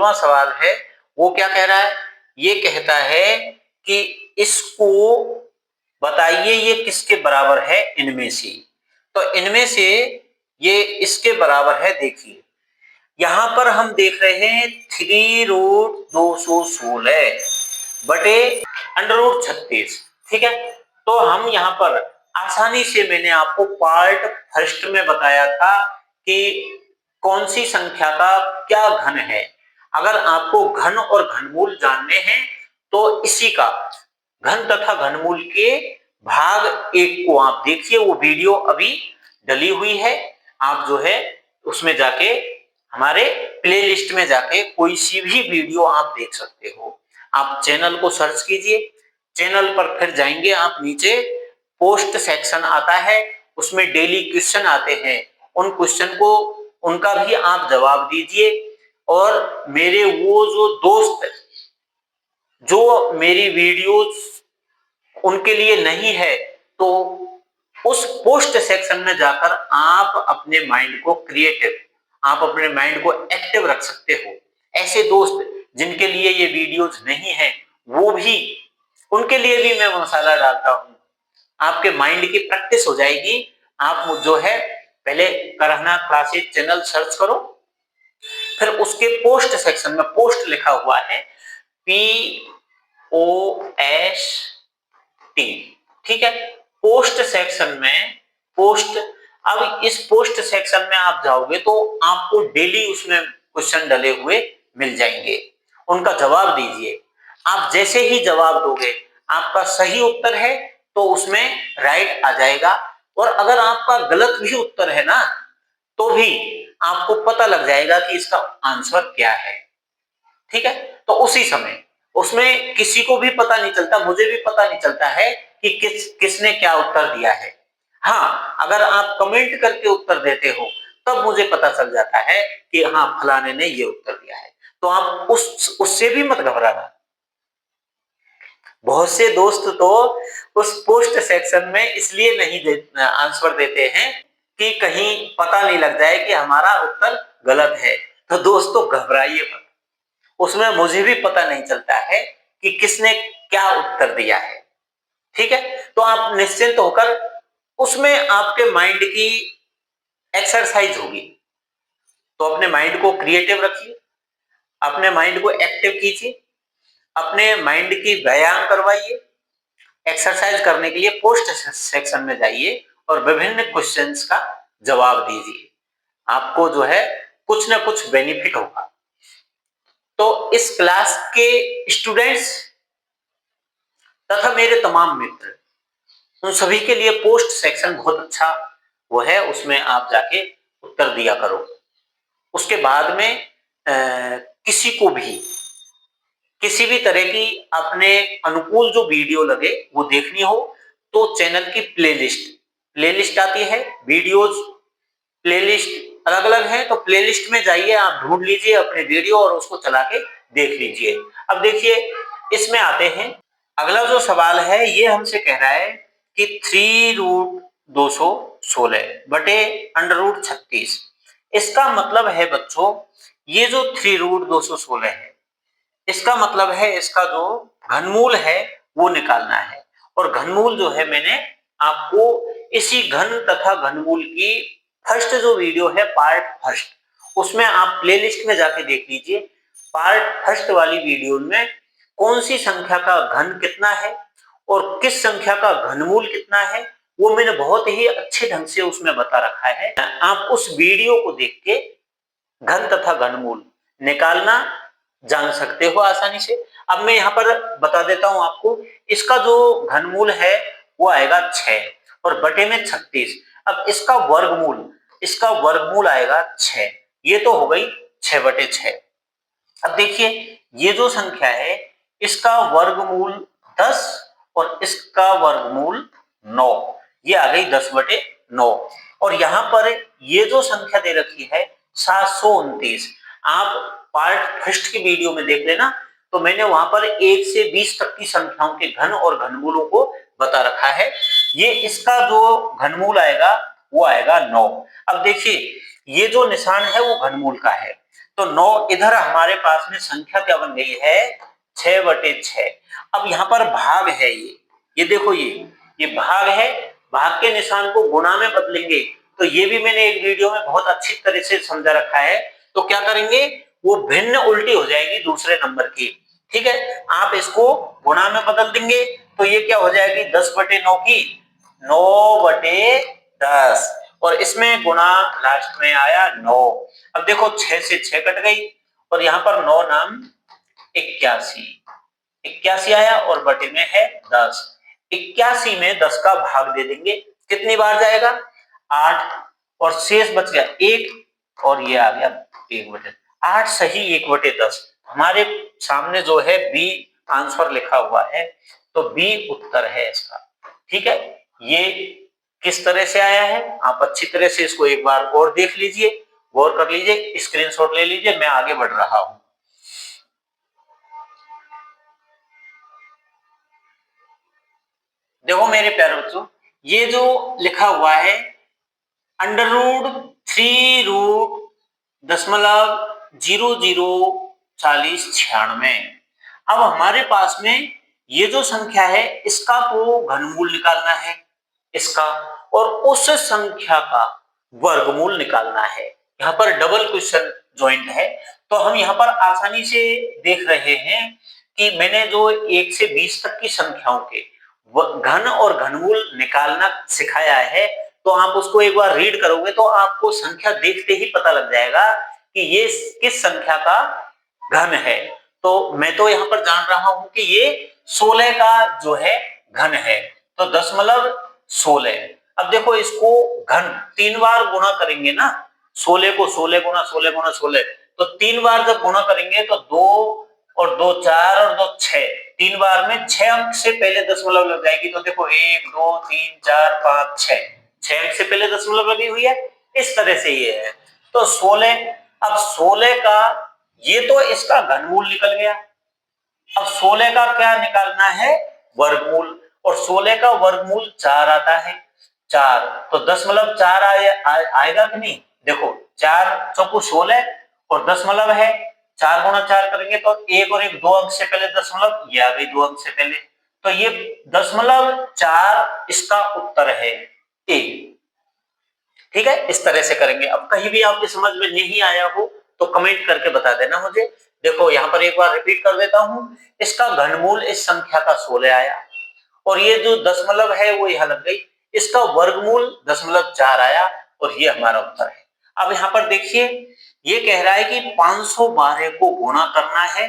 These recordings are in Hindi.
16वां सवाल है वो क्या कह रहा है, ये कहता है कि इसको बताइए ये किसके बराबर है इनमें से। तो इनमें से ये इसके बराबर है। देखिए यहां पर हम देख रहे हैं 3√216 बटे √36। ठीक है, तो हम यहाँ पर आसानी से, मैंने आपको पार्ट फर्स्ट में बताया था कि कौन सी संख्या का क्या घन है। अगर आपको घन और घनमूल जानने हैं तो इसी का घन तथा घनमूल के भाग 1 को आप देखिए, वो वीडियो अभी डली हुई है। आप जो है उसमें जाके हमारे प्लेलिस्ट में जाके कोई सी भी वीडियो आप देख सकते हो। आप चैनल को सर्च कीजिए, चैनल पर फिर जाएंगे आप, नीचे पोस्ट सेक्शन आता है, उसमें डेली क्वेश्चन आते हैं। उन क्वेश्चन को, उनका भी आप जवाब दीजिए। और मेरे वो जो दोस्त जो मेरी वीडियोस उनके लिए नहीं है, तो उस पोस्ट सेक्शन में जाकर आप अपने माइंड को क्रिएटिव, आप अपने माइंड को एक्टिव रख सकते हो। ऐसे दोस्त जिनके लिए ये वीडियोस नहीं है, वो भी, उनके लिए भी मैं मसाला डालता हूं। आपके माइंड की प्रैक्टिस हो जाएगी। आप जो है पहले करहना क्लासेस चैनल सर्च करो, फिर उसके पोस्ट सेक्शन में पोस्ट लिखा हुआ है POST, ठीक है, पोस्ट सेक्शन में पोस्ट। अब इस पोस्ट सेक्शन में आप जाओगे तो आपको डेली उसमें क्वेश्चन डले हुए मिल जाएंगे, उनका जवाब दीजिए। आप जैसे ही जवाब दोगे, आपका सही उत्तर है तो उसमें राइट आ जाएगा, और अगर आपका गलत भी उत्तर है ना, तो भी आपको पता लग जाएगा कि इसका आंसर क्या है। ठीक है, तो उसी समय उसमें किसी को भी पता नहीं चलता, मुझे भी पता नहीं चलता है कि किसने क्या उत्तर दिया है। हाँ, अगर आप कमेंट करके उत्तर देते हो तब मुझे पता चल जाता है कि हाँ फलाने ने ये उत्तर दिया है। तो आप उससे भी मत घबराना। बहुत से दोस्त तो उस पोस्ट सेक्शन में इसलिए नहीं आंसर देते हैं कि कहीं पता नहीं लग जाए कि हमारा उत्तर गलत है। तो दोस्तों घबराइए मत, उसमें मुझे भी पता नहीं चलता है कि किसने क्या उत्तर दिया है। ठीक है, तो आप निश्चिंत होकर, उसमें आपके माइंड की एक्सरसाइज होगी। तो अपने माइंड को क्रिएटिव रखिए, अपने माइंड को एक्टिव कीजिए, अपने माइंड की व्यायाम करवाइए। एक्सरसाइज करने के लिए पोस्ट सेक्शन में जाइए और विभिन्न क्वेश्चंस का जवाब दीजिए। आपको जो है कुछ ना कुछ बेनिफिट होगा। तो इस क्लास के स्टूडेंट्स तथा मेरे तमाम मित्र, उन सभी के लिए पोस्ट सेक्शन बहुत अच्छा वो है, उसमें आप जाके उत्तर दिया करो। उसके बाद में किसी को भी किसी भी तरह की अपने अनुकूल जो वीडियो लगे वो देखनी हो तो चैनल की प्लेलिस्ट आती है, वीडियोस प्लेलिस्ट अलग अलग है, तो प्लेलिस्ट में जाइए, आप ढूंढ लीजिए अपने वीडियो और उसको चला के देख लीजिए। अब देखिए इसमें आते हैं, अगला जो सवाल है ये हमसे कह रहा है कि 3√216 बटे √36। इसका मतलब है बच्चों, ये जो 3√216 है, इसका मतलब है इसका जो घनमूल है वो निकालना है। और घनमूल जो है, मैंने आपको इसी घन तथा घनमूल की फर्स्ट जो वीडियो है पार्ट फर्स्ट, उसमें आप प्लेलिस्ट में जाके देख लीजिए। पार्ट फर्स्ट वाली वीडियो में कौन सी संख्या का घन कितना है और किस संख्या का घनमूल कितना है, वो मैंने बहुत ही अच्छे ढंग से उसमें बता रखा है। आप उस वीडियो को देख के घन तथा घनमूल निकालना जान सकते हो आसानी से। अब मैं यहाँ पर बता देता हूं आपको, इसका जो घनमूल है वो आएगा 6 और बटे में 36। अब इसका वर्गमूल आएगा 6। ये तो हो गई 6 बटे 6। अब देखिए ये जो संख्या है इसका वर्गमूल 10 और इसका वर्गमूल 9, ये आ गई 10 बटे 9। और यहाँ पर ये जो संख्या दे रखी है 729, आप पार्ट फर्स्ट की वीडियो में देख लेना, तो मैंने वहां पर 1 से 20 तक की संख्याओं के घन और घनमूलों को बता रखा है। ये इसका जो घनमूल आएगा वो आएगा 9। अब देखिए ये जो निशान है वो घनमूल का है, तो 9 इधर हमारे पास में संख्या क्या बन गई है 6/6। अब यहाँ पर भाग है ये देखो ये भाग है, भाग के निशान को गुणा में बदलेंगे तो ये भी मैंने एक वीडियो में बहुत अच्छी तरह से समझा रखा है। तो क्या करेंगे वो भिन्न उल्टी हो जाएगी दूसरे नंबर की, ठीक है। आप इसको गुणा में बदल देंगे तो ये क्या हो जाएगी 10/9 की 9/10 और इसमें गुणा लास्ट में आया 9। अब देखो 6 से 6 कट गई और यहाँ पर 9 नाम 81 आया और बटे में है 10। 81 में 10 का भाग दे देंगे, कितनी बार जाएगा 8 और शेष बच गया 1 और ये आ गया 1/8 सही 1/10। हमारे सामने जो है बी आंसर लिखा हुआ है तो बी उत्तर है इसका, ठीक है। ये किस तरह से आया है आप अच्छी तरह से इसको एक बार और देख लीजिए, गौर कर लीजिए, स्क्रीनशॉट ले लीजिए, मैं आगे बढ़ रहा हूं। देखो मेरे प्यारे बच्चों ये जो लिखा हुआ है √3√004096। अब हमारे पास में ये जो संख्या है इसका तो घनमूल निकालना है इसका और उस संख्या का वर्गमूल निकालना है। यहाँ पर डबल क्वेश्चन ज्वाइंट है तो हम यहाँ पर आसानी से देख रहे हैं कि मैंने जो 1 से 20 तक की संख्याओं के घन और घनमूल निकालना सिखाया है तो आप उसको एक बार रीड करोगे तो आपको संख्या देखते ही पता लग जाएगा कि ये किस संख्या का घन है। तो मैं तो यहाँ पर जान रहा हूं कि ये 16 का जो है घन है तो 16। अब देखो इसको घन 3 बार गुणा करेंगे ना 16 को 16 गुणा 16 गुणा 16 तो 3 बार जब गुणा करेंगे तो 2 और 2 4 और 2 6 3 बार में 6 अंक से पहले दशमलव लग जाएगी तो देखो 1 2 3 4 5 6 अंक से पहले दशमलव लगी हुई है इस तरह से ये है तो 16। अब 16 का ये तो इसका घनमूल निकल गया, अब 16 का क्या निकालना है वर्गमूल और 16 का वर्गमूल 4 आता है 4 तो 0.4 आएगा कि नहीं। देखो 4 चौको 16 और दशमलव है 4 गुणा 4 करेंगे तो 1 और 1 2 अंक से पहले दशमलव ये आ गई 2 अंक से पहले तो ये 0.4 इसका उत्तर है ए, ठीक है। इस तरह से करेंगे। अब कहीं भी आपकी समझ में नहीं आया हो तो कमेंट करके बता देना मुझे। देखो यहाँ पर एक बार रिपीट कर देता हूं इसका घनमूल इस संख्या का 16 आया और ये जो दशमलव है वो यहाँ लग गई, इसका वर्गमूल 0.4 आया और ये हमारा उत्तर है। अब यहाँ पर देखिए ये कह रहा है कि 512 को गुणा करना है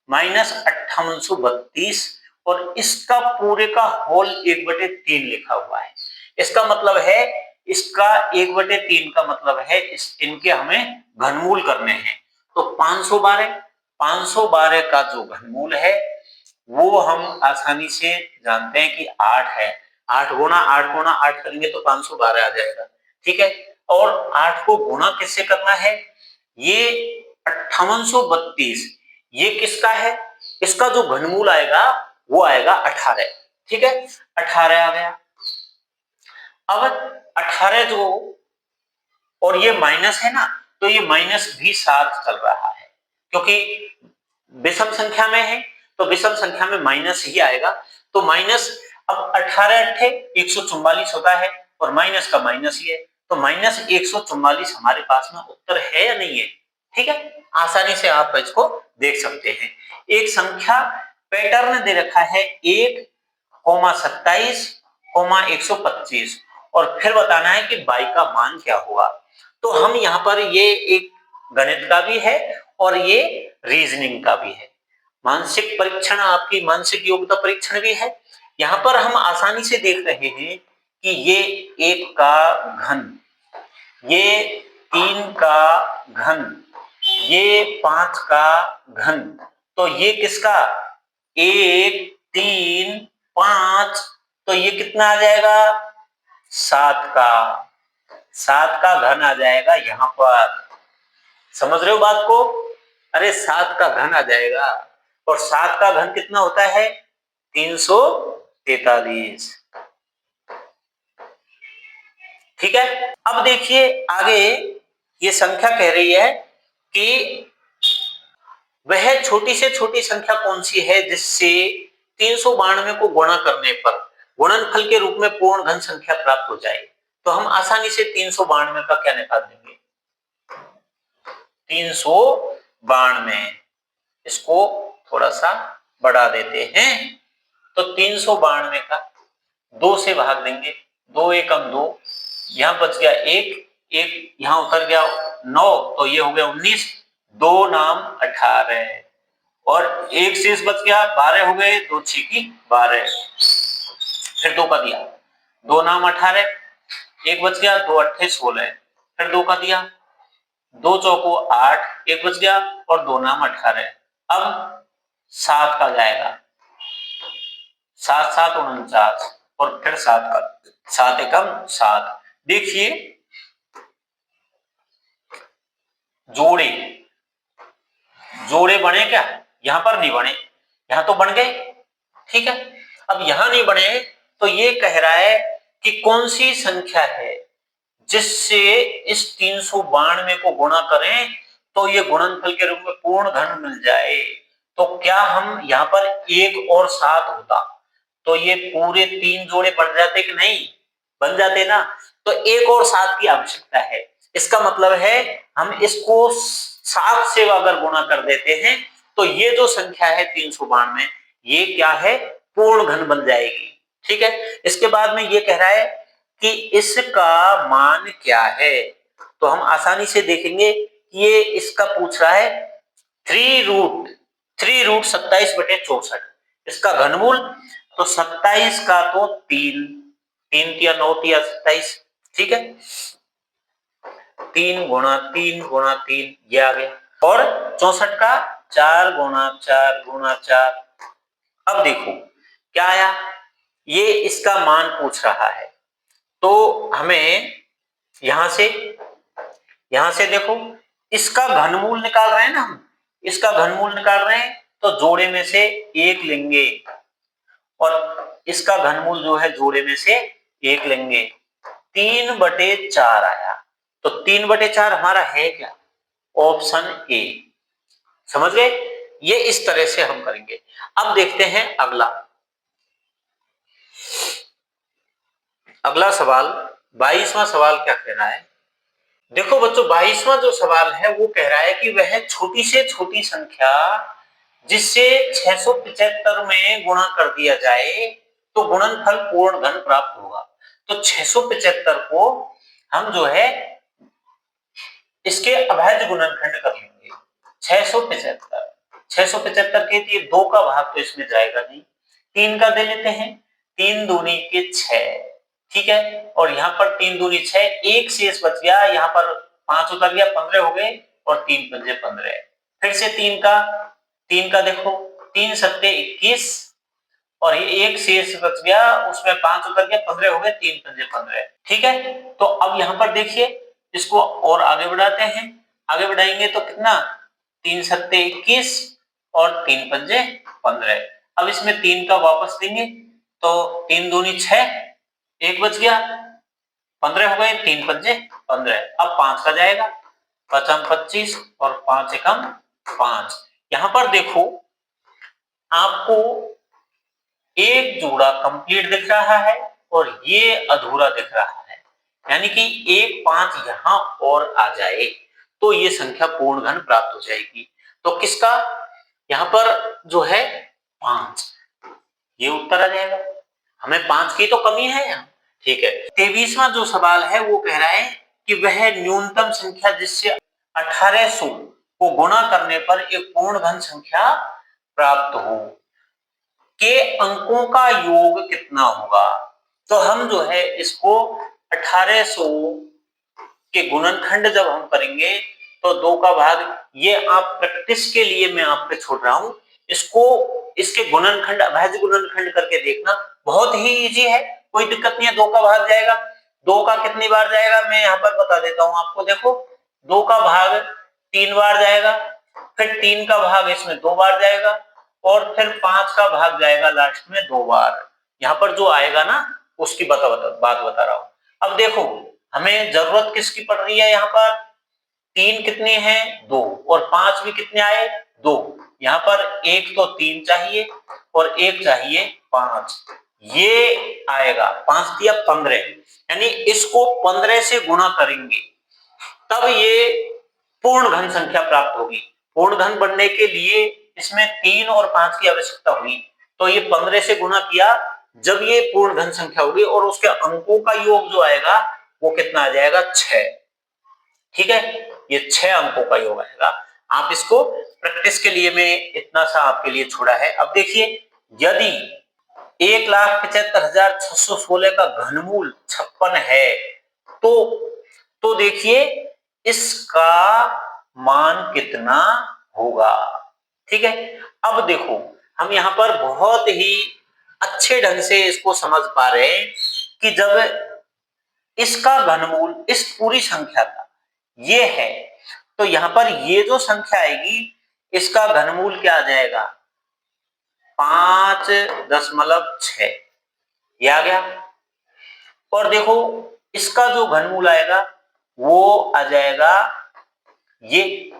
-5832 और इसका पूरे का होल 1/3 लिखा हुआ है। इसका मतलब है इसका 1/3 का मतलब है इनके हमें घनमूल करने हैं तो 512 का जो घनमूल है वो हम आसानी से जानते हैं कि 8 है। 8 गुणा 8 करेंगे तो 512 आ जाएगा, ठीक है। और 8 को गुणा किससे करना है ये 5832 ये किसका है इसका जो घनमूल आएगा वो आएगा 18, ठीक है। 18 आ गया। अब 18 जो और ये माइनस है ना तो ये माइनस भी साथ चल रहा है क्योंकि विषम संख्या में है तो विषम संख्या में माइनस ही आएगा तो माइनस। अब 18 अट्ठे 144 होता है और माइनस का माइनस ही है तो -144 हमारे पास में उत्तर है या नहीं है, ठीक है। आसानी से आप इसको देख सकते हैं। एक संख्या पैटर्न दे रखा है 1,27,125 और फिर बताना है कि y का मान क्या हुआ। तो हम यहाँ पर ये एक गणित का भी है और ये रीजनिंग का भी है, मानसिक परीक्षण आपकी मानसिक योग्यता परीक्षण भी है। यहाँ पर हम आसानी से देख रहे हैं कि ये 1 का घन, ये 3 का घन, ये 5 का घन तो ये किसका 1 3 5 तो ये कितना आ जाएगा 7 का घन आ जाएगा। यहाँ पर समझ रहे हो बात को, अरे 7 का घन आ जाएगा और 7 का घन कितना होता है 343, ठीक है। अब देखिए आगे ये संख्या कह रही है कि वह छोटी से छोटी संख्या कौन सी है जिससे 392 को गुणा करने पर गुणनफल के रूप में पूर्ण घन संख्या प्राप्त हो जाए। तो हम आसानी से 392 का क्या निकाल देंगे, 392, इसको थोड़ा सा बढ़ा देते हैं, तो 392 का 2 से भाग देंगे, 2 एकम 2, यहां बच गया 1, एक यहां उतर गया 9, तो ये हो गया 19, 2 नाम 18 और एक शेष बच गया, 12 हो गए, 2 6 12, फिर 2 का दिया, 2 नाम 18, एक बच गया, 2 8 16, फिर 2 का दिया, 2 चौको 8, एक बच गया और 2 नाम 18। अब 7 का जाएगा, 7 7 49 और फिर 7 का 7 एकम 7। देखिए जोड़े जोड़े बने क्या, यहां पर नहीं बने, यहां तो बन गए, ठीक है। अब यहां नहीं बने तो ये कह रहा है कि कौन सी संख्या है जिससे इस 392 को गुणा करें तो ये गुणनफल के रूप में पूर्ण घन मिल जाए। तो क्या हम यहाँ पर 1 और 7 होता तो ये पूरे 3 जोड़े बन जाते कि नहीं, बन जाते ना। तो 1 और 7 की आवश्यकता है, इसका मतलब है हम इसको 7 से अगर गुणा कर देते हैं तो ये जो संख्या है 392, ये क्या है, पूर्ण घन बन जाएगी, ठीक है। इसके बाद में ये कह रहा है कि इसका मान क्या है, तो हम आसानी से देखेंगे कि ये इसका पूछ रहा है 3√27/64, इसका घनमूल, तो 27 का तो 3 3 तिया 9 तिया 27, ठीक है, 3 गुणा 3 गुणा 3 ये आ गया, और 64 का 4 गुणा 4 गुणा 4। अब देखो क्या आया, ये इसका मान पूछ रहा है, तो हमें यहां से देखो इसका घनमूल निकाल रहे हैं ना हम, इसका घनमूल निकाल रहे हैं तो जोड़े में से 1 लेंगे और इसका घनमूल जो है जोड़े में से 1 लेंगे, 3/4 आया। तो 3/4 हमारा है क्या, ऑप्शन ए, समझ गए। ये इस तरह से हम करेंगे। अब देखते हैं अगला सवाल, 22वां सवाल क्या कह रहा है। देखो बच्चों 22वां जो सवाल है वो कह रहा है कि वह छोटी से छोटी संख्या जिससे 675 में गुणा कर दिया जाए तो गुणनफल पूर्ण घन प्राप्त होगा। तो 675 को हम जो है इसके अभाज्य गुणनखंड कर लेंगे। 675 के लिए 2 का भाग तो इसमें जाएगा नहीं, 3 का दे लेते हैं, 3 दूनी के 6, ठीक है, और यहाँ पर 3 दूनी 6, एक शेष बच गया, यहाँ पर 5 उतर गया, 15 हो गए और 3 पंजे 15, फिर से 3 का देखो, 3 सत्ते 21 और ये एक शेष बच गया, उसमें 5 उतर गया, 15 हो गए, 3 पंजे 15, ठीक है। तो अब यहाँ पर देखिए इसको और आगे बढ़ाते हैं, आगे बढ़ाएंगे तो कितना, 3 सत्ते 21 और 3 पंजे 15। अब इसमें 3 का वापस देंगे तो 3 दूनी 6, एक बच गया, 15 हो गए, 3 पंजे 15। अब 5 का जाएगा, 5 25 और 5 एकम 5। यहां पर देखो आपको एक जोड़ा कंप्लीट दिख रहा है और ये अधूरा दिख रहा है, यानी कि एक 5 यहां और आ जाए तो ये संख्या पूर्ण घन प्राप्त हो जाएगी। तो किसका, यहां पर जो है 5, ये उत्तर आ जाएगा, हमें 5 की तो कमी है यहाँ, ठीक है। 23वां जो सवाल है वो कह रहा है कि वह न्यूनतम संख्या जिससे 1800 को गुणा करने पर एक पूर्ण घन संख्या प्राप्त हो के अंकों का योग कितना होगा। तो हम जो है इसको 1800 के गुणनखंड जब हम करेंगे तो 2 का भाग, ये आप प्रैक्टिस के लिए मैं आप पे छोड़ रहा हूं, इसको इसके गुणनखंड अभाज्य गुणनखंड करके देखना, बहुत ही इजी है, कोई दिक्कत नहीं है। 2 का भाग जाएगा, 2 का कितनी बार जाएगा मैं यहाँ पर बता देता हूँ आपको, देखो 2 का भाग 3 बार जाएगा, फिर 3 का भाग इसमें 2 बार जाएगा और फिर 5 का भाग जाएगा लास्ट में 2 बार। यहाँ पर जो आएगा ना उसकी बात बता रहा हूँ। अब देखो हमें जरूरत किसकी पड़ रही है, यहाँ पर 3 कितने हैं, 2 और 5 भी कितने आए, 2, यहाँ पर एक तो 3 चाहिए और एक चाहिए 5, ये आएगा 5 दिया 15, यानी इसको 15 से गुणा करेंगे तब ये पूर्ण घन संख्या प्राप्त होगी। पूर्ण घन बनने के लिए इसमें 3 और 5 की आवश्यकता हुई, तो ये 15 से गुणा किया जब ये पूर्ण घन संख्या होगी और उसके अंकों का योग जो आएगा वो कितना आ जाएगा 6। ठीक है, ये 6 अंकों का योग आएगा। आप इसको प्रैक्टिस के लिए मैं इतना सा आपके लिए छोड़ा है। अब देखिए, यदि 1,75,616 का घनमूल 56 है तो देखिए इसका मान कितना होगा। ठीक है, अब देखो हम यहां पर बहुत ही अच्छे ढंग से इसको समझ पा रहे हैं कि जब इसका घनमूल इस पूरी संख्या का ये है तो यहां पर ये जो संख्या आएगी इसका घनमूल क्या आ जाएगा 5.6, ये आ गया। और देखो इसका जो घनमूल आएगा वो आ जाएगा, ये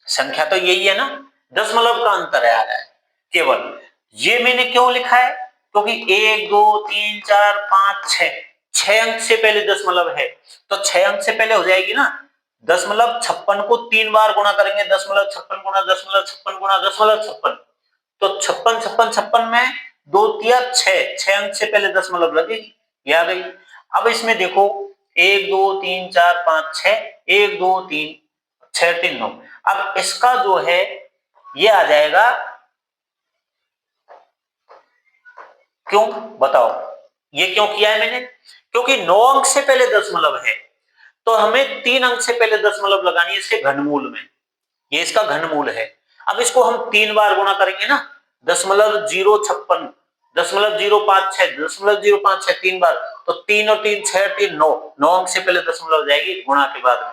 संख्या तो यही है ना, दशमलव का अंतर आ रहा है केवल। ये मैंने क्यों लिखा है, क्योंकि 1 2 3 4 5 6 अंक से पहले दशमलव है तो 6 अंक से पहले हो जाएगी ना। 56 को 3 बार गुणा करेंगे, 56 गुणा 56 गुणा 56, तो 56 में 2 तिया 6 अंक से पहले दशमलव लगेगी, ये आ गई। अब इसमें देखो 1 2 3 4 5 6, 1 2 3 6 3 9, अब इसका जो है ये आ जाएगा, क्यों बताओ, ये क्यों किया है मैंने, क्योंकि 9 अंक से पहले दशमलव है तो हमें 3 अंक से पहले दशमलव लगानी है इसके घनमूल में, ये इसका घनमूल है। अब इसको हम 3 बार गुणा करेंगे ना, 0.056, 0.056, 0.056 3 बार, तो 3 और 3 6 3 9, 9 अंक से पहले दशमलव जाएगी गुणा के बाद में।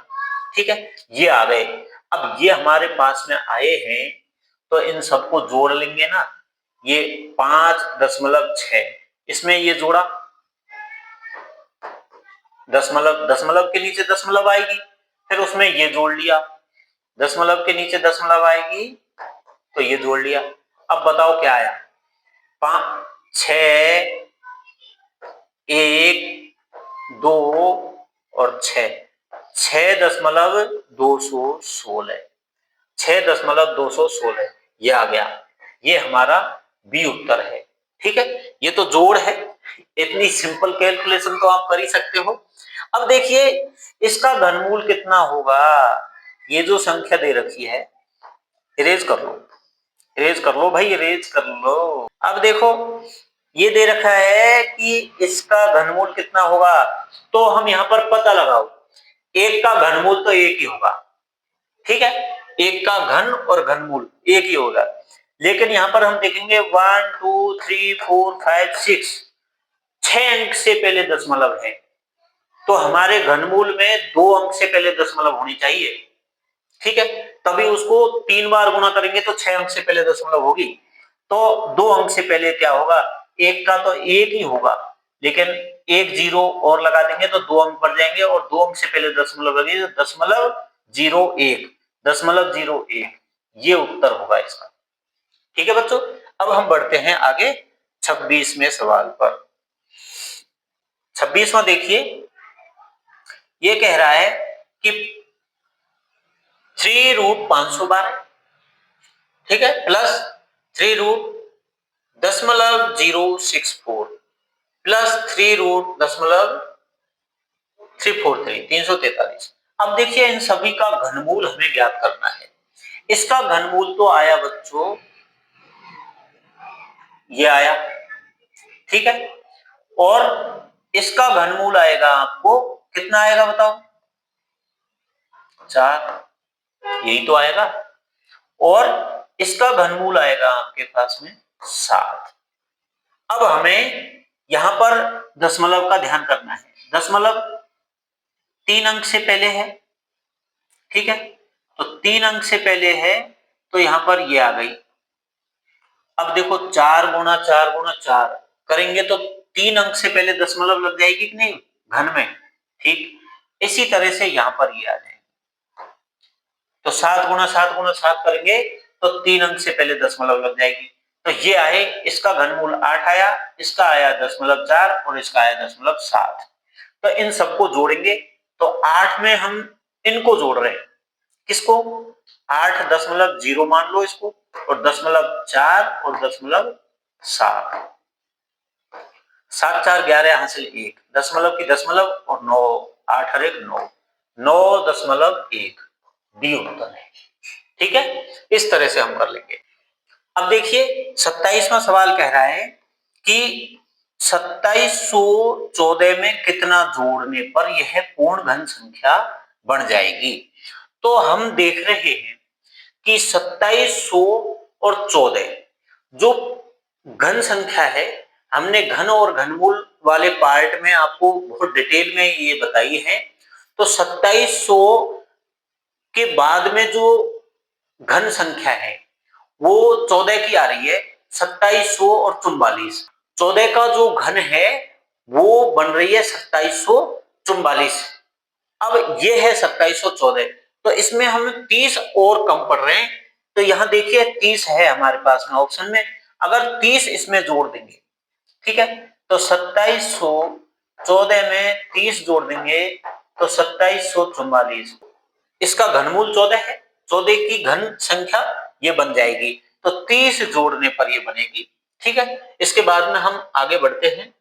ठीक है, ये आ गए। अब ये हमारे पास में आए हैं तो इन सबको जोड़ लेंगे ना, ये 5.6, इसमें ये जोड़ा दशमलव, दशमलव के नीचे दशमलव आएगी, फिर उसमें ये जोड़ लिया, दशमलव के नीचे दशमलव आएगी तो ये जोड़ लिया। अब बताओ क्या आया, 5 6 1 2 और 6.216, 6.216 ये आ गया, ये हमारा बी उत्तर है। ठीक है, ये तो जोड़ है, इतनी सिंपल कैलकुलेशन तो आप कर ही सकते हो। अब देखिए इसका घनमूल कितना होगा, ये जो संख्या दे रखी है, इरेज कर लो, इरेज कर लो भाई, इरेज कर लो। अब देखो ये दे रखा है कि इसका घनमूल कितना होगा, तो हम यहां पर पता लगाओ, एक का घनमूल तो एक ही होगा। ठीक है, एक का घन और घनमूल एक ही होगा, लेकिन यहां पर हम देखेंगे 1 2 3 4 5 6, 6 अंक से पहले दशमलव है तो हमारे घनमूल में 2 अंक से पहले दशमलव होनी चाहिए। ठीक है, तभी उसको 3 बार गुणा करेंगे तो 6 अंक से पहले दशमलव होगी, तो 2 अंक से पहले क्या होगा, एक का तो एक ही होगा, लेकिन एक जीरो और लगा देंगे तो 2 अंक बढ़ जाएंगे और 2 अंक से पहले दशमलव लगेगी तो 0.01, 0.01, ये उत्तर होगा इसका। ठीक है बच्चों, अब हम बढ़ते हैं आगे 26वें सवाल पर। 26वां देखिए, ये कह रहा है कि 3√512, ठीक है, प्लस 3√064 प्लस 3√0.343, 343। अब देखिए इन सभी का घनमूल हमें ज्ञात करना है। इसका घनमूल तो आया बच्चों, ये आया, ठीक है, और इसका घनमूल आएगा आपको कितना आएगा बताओ, 4, यही तो आएगा, और इसका घनमूल आएगा आपके पास में 7। अब हमें यहां पर दशमलव का ध्यान करना है, दशमलव 3 अंक से पहले है, ठीक है, तो 3 अंक से पहले है तो यहां पर ये आ गई। अब देखो 4 गुणा 4 गुणा 4 करेंगे तो 3 अंक से पहले दशमलव लग जाएगी कि नहीं घन में, ठीक, इसी तरह से यहां पर ये आ जाएगी। तो 7 गुना 7 गुना 7 करेंगे तो 3 अंक से पहले दशमलव लग जाएगी। तो ये आए, इसका घनमूल 8 आया, इसका आया 0.4 और इसका आया 0.7। तो इन सबको जोड़ेंगे तो 8 में हम इनको जोड़ रहे हैं, किसको, 8.0 मान लो इसको, और 0.4 और 0.7। 7 4 11 हासिल 1, दशमलव की दशमलव और 9, 8 और 1 9, 9.1 डी उत्तर है। ठीक है, इस तरह से हम कर लेंगे। अब देखिए 27वां सवाल कह रहा है कि 2714 में कितना जोड़ने पर यह पूर्ण घन संख्या बन जाएगी। तो हम देख रहे हैं कि 2700 और 14 जो घन संख्या है, हमने घन और घनमूल वाले पार्ट में आपको बहुत डिटेल में ये बताई है। तो 2700 के बाद में जो घन संख्या है वो 14 की आ रही है, 2700 और 44। 14 का जो घन है वो बन रही है 2744। अब ये है 2714, तो इसमें हम 30 और कम पड़ रहे हैं। तो यहां देखिए 30 है हमारे पास में ऑप्शन में, अगर 30 इसमें जोड़ देंगे, ठीक है, तो 2714 में 30 जोड़ देंगे तो 2744। इसका घनमूल 14 है, 14 की घन संख्या ये बन जाएगी, तो 30 जोड़ने पर ये बनेगी। ठीक है, इसके बाद में हम आगे बढ़ते हैं।